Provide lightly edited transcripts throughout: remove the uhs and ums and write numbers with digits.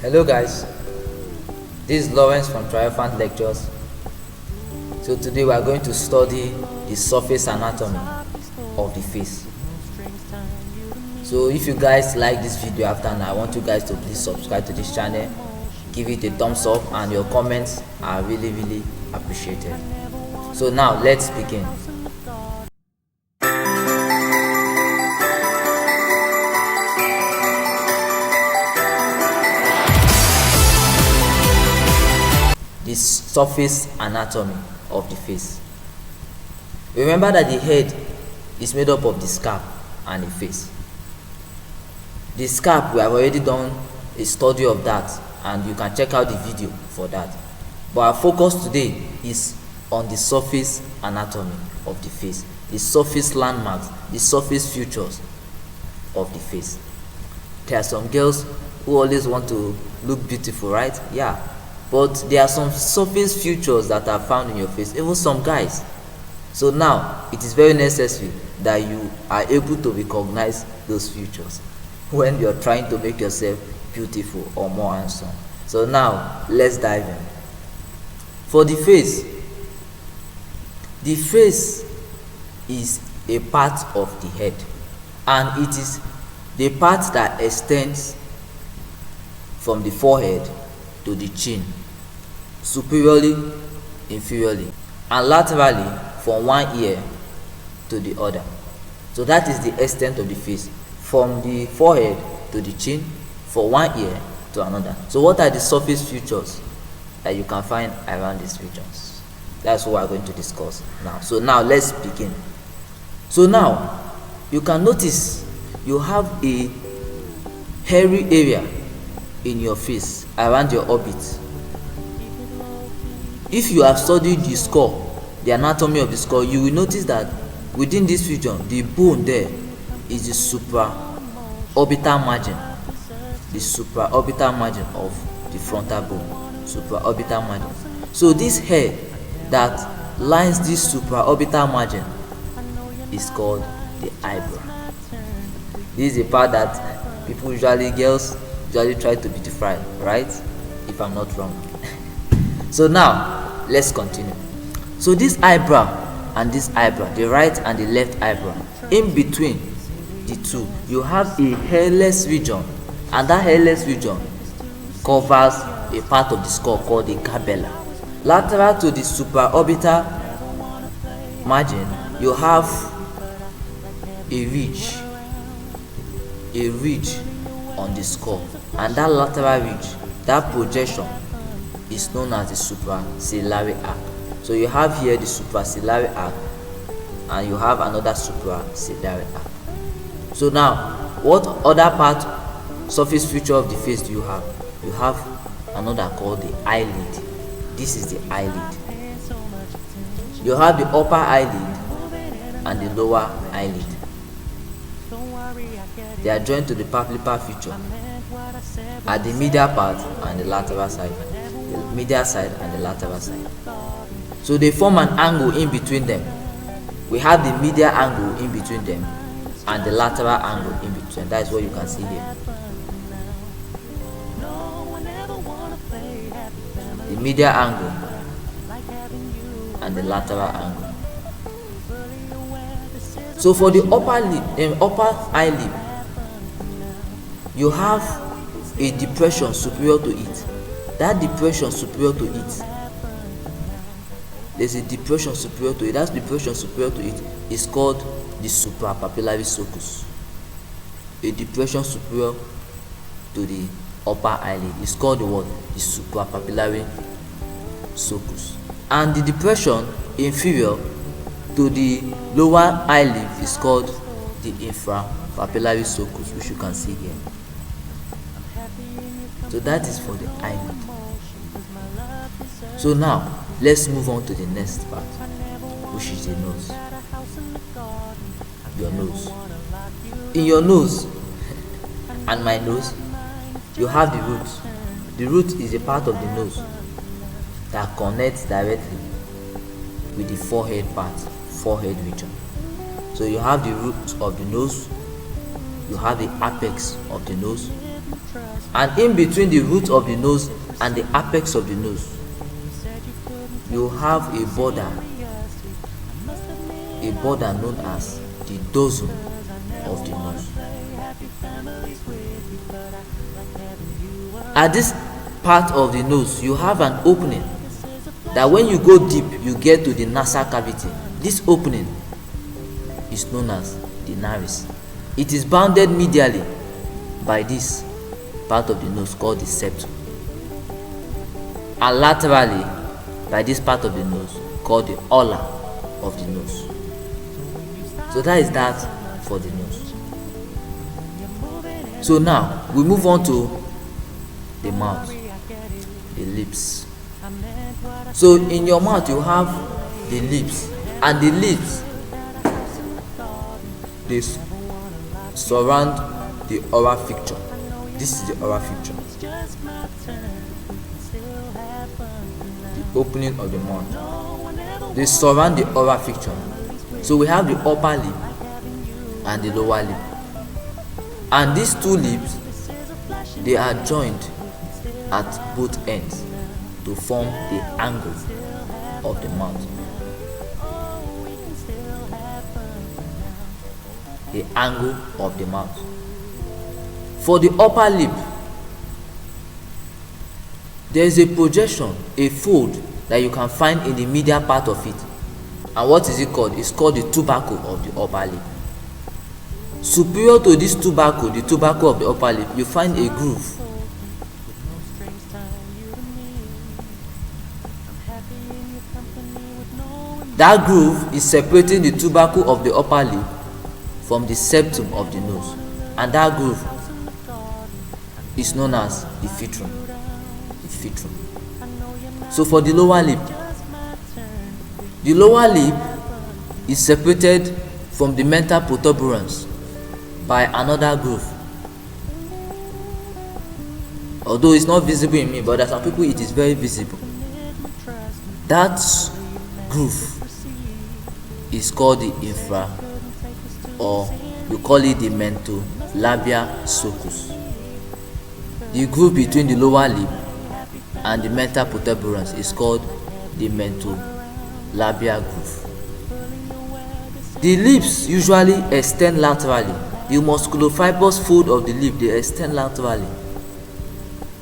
Hello guys, this is Lawrence from Triumphant Lectures. So today we are going to study the surface anatomy of the face. So if you guys like this video after now, I want you guys to please subscribe to this channel, give it a thumbs up, and your comments are really appreciated. So now let's begin. The surface anatomy of the face. Remember that the head is made up of the scalp and the face. The scalp, we have already done a study of that, and you can check out the video for that. But our focus today is on the surface anatomy of the face, the surface landmarks, the surface features of the face. There are some girls who always want to look beautiful, right? Yeah. But there are some surface features that are found in your face, even some guys. So now it is very necessary that you are able to recognize those features when you're trying to make yourself beautiful or more handsome. So now let's dive in. For the face is a part of the head, and it is the part that extends from the forehead to the chin, superiorly, inferiorly, and laterally from one ear to the other. So that is the extent of the face, from the forehead to the chin, from one ear to another. So what are the surface features that you can find around these regions? That's what we're going to discuss now. So now let's begin. So now you can notice you have a hairy area in your face around your orbit. If you have studied the skull, the anatomy of the skull, you will notice that within this region, the bone there is the supraorbital margin, the supraorbital margin of the frontal bone, supraorbital margin. So this hair that lines this supraorbital margin is called the eyebrow. This is a part that people girls usually try to beautify, right? If I'm not wrong. So now let's continue. So this eyebrow and this eyebrow, the right and the left eyebrow, in between the two you have a hairless region, and that hairless region covers a part of the skull called the gabella. Lateral to the supraorbital margin, you have a ridge on the skull, and that lateral ridge, that projection, is known as the supraciliary arc. So you have here the supraciliary arc, and you have another supraciliary arc. So now, what other part, surface feature of the face do you have? You have another called the eyelid. This is the eyelid. You have the upper eyelid and the lower eyelid. They are joined to the palpebral feature at the medial part and the lateral side, the medial side and the lateral side. So they form an angle in between them. We have the medial angle in between them and the lateral angle in between. That is what you can see here. The medial angle and the lateral angle. So for the upper eyelid, you have a depression superior to it. That depression superior to it, there's a depression superior to it. That depression superior to it is called the suprapapillary sulcus. A depression superior to the upper eyelid is called the what? The suprapapillary sulcus. And the depression inferior to the lower eyelid is called the infrapapillary sulcus, which you can see here. So that is for the eyelid. So now let's move on to the next part, which is the nose. Your nose. In your nose and my nose, you have the root. The root is a part of the nose that connects directly with the forehead part, forehead region. So you have the root of the nose, you have the apex of the nose, And in between the root of the nose and the apex of the nose, you have a border known as the dorsum of the nose. At this part of the nose, you have an opening that when you go deep, you get to the nasal cavity. This opening is known as the nares. It is bounded medially by this part of the nose called the septum, and laterally by this part of the nose called the aura of the nose. So that is that for the nose. So now we move on to the mouth, the lips. So in your mouth you have the lips, and the lips, they surround the oral fixture. This is the oral fixture, the opening of the mouth. They surround the oral fixture. So we have the upper lip and the lower lip, and these two lips, they are joined at both ends to form the angle of the mouth. The angle of the mouth. For the upper lip, there is a projection, a fold that you can find in the medial part of it. And what is it called? It's called the tubercle of the upper lip. Superior to this tubercle, the tubercle of the upper lip, you find a groove. That groove is separating the tubercle of the upper lip from the septum of the nose, and that groove is known as the phytrum. The phytrum. So for the lower lip is separated from the mental protuberance by another groove. Although it's not visible in me, but there are some people it is very visible. That groove is called the infra, or we call it the mentolabial sulcus. The groove between the lower lip and the mental protuberance is called the mentolabial groove. The lips usually extend laterally. The musculofibrous fold of the lip, they extend laterally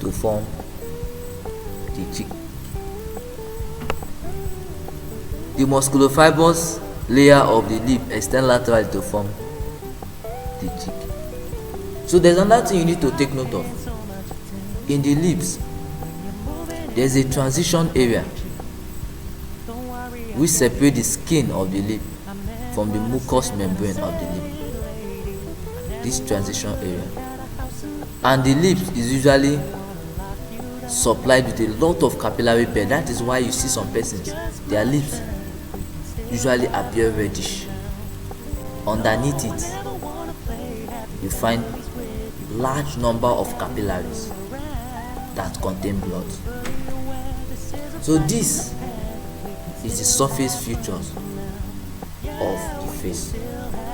to form the cheek. The musculofibrous layer of the lip extend laterally to form the cheek. So there's another thing you need to take note of. In the lips, there's a transition area which separates the skin of the lip from the mucous membrane of the lip. This transition area, and the lips is usually supplied with a lot of capillary bed. That is why you see some persons, their lips usually appear reddish. Underneath it, you find large number of capillaries that contain blood. So this is the surface features of the face.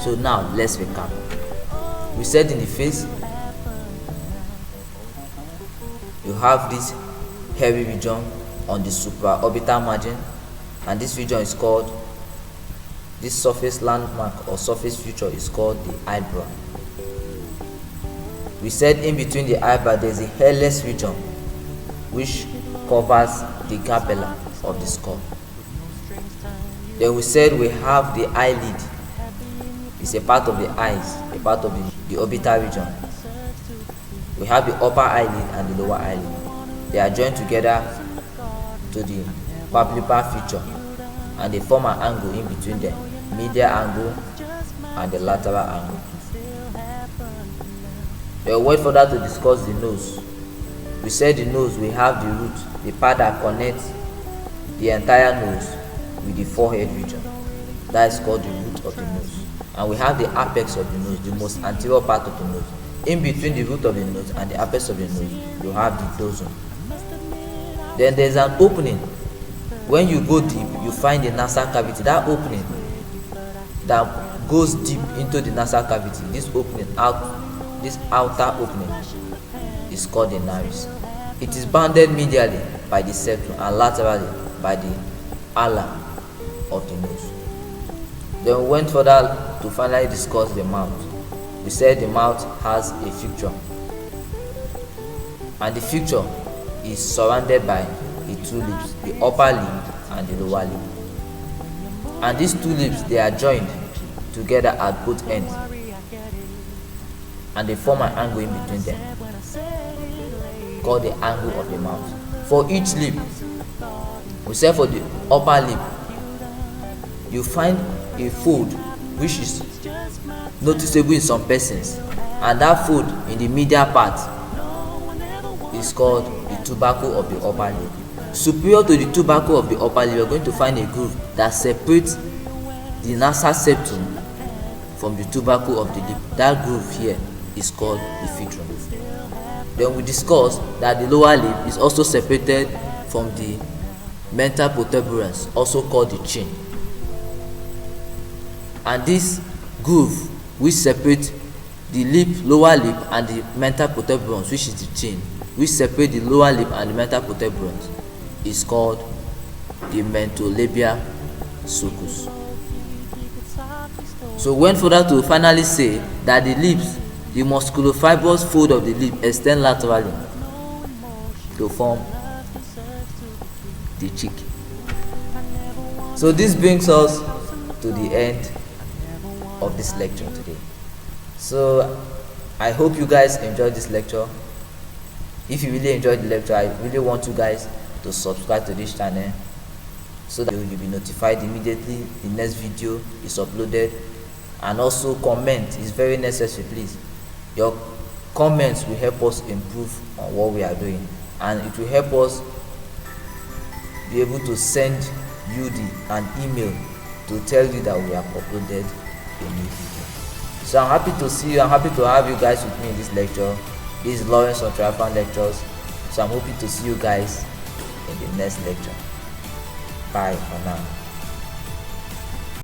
So now let's recap. We said in the face, you have this hairy region on the supraorbital margin, and this region is called, this surface landmark or surface feature is called the eyebrow. We said in between the eyebrow there is a hairless region which covers the gabella of the skull. Then we said we have the eyelid. It's a part of the eyes, a part of the orbital region. We have the upper eyelid and the lower eyelid. They are joined together to the palpebral feature, and they form an angle in between them, medial angle and the lateral angle. We'll wait further to discuss the nose. We said the nose, we have the root, the part that connects the entire nose with the forehead region. That is called the root of the nose. And we have the apex of the nose, the most anterior part of the nose. In between the root of the nose and the apex of the nose, you have the dorsum. Then there's an opening. When you go deep, you find the nasal cavity. That opening that goes deep into the nasal cavity, this opening out, this outer opening, is called the nares. It is bounded medially by the septum and laterally by the ala of the nose. Then we went further to finally discuss the mouth. We said the mouth has a fissure, and the fissure is surrounded by the two lips, the upper lip and the lower lip. And these two lips, they are joined together at both ends, and they form an angle in between them, called the angle of the mouth. For each lip, we say for the upper lip, you find a fold which is noticeable in some persons, and that fold in the medial part is called the tubercle of the upper lip. Superior to the tubercle of the upper lip, you are going to find a groove that separates the nasal septum from the tubercle of the lip. That groove here is called the fitrum. Then we discussed that the lower lip is also separated from the mental protuberance, also called the chin. And this groove which separates the lip, lower lip, and the mental protuberance, which is the chin, which separate the lower lip and the mental protuberance, is called the mentolabial sulcus. So we went further to finally say that the lips, the musculofibrous fold of the lip, extend laterally to form the cheek. So this brings us to the end of this lecture today. So I hope you guys enjoyed this lecture. If you really enjoyed the lecture, I really want you guys to subscribe to this channel so that you'll be notified immediately the next video is uploaded. And also comment is very necessary, please. Your comments will help us improve on what we are doing, and it will help us be able to send you an email to tell you that we have uploaded a new video. So I'm happy to see you. I'm happy to have you guys with me in this lecture. This is Lawrence on Triumphant Lectures. So I'm hoping to see you guys in the next lecture. Bye for now.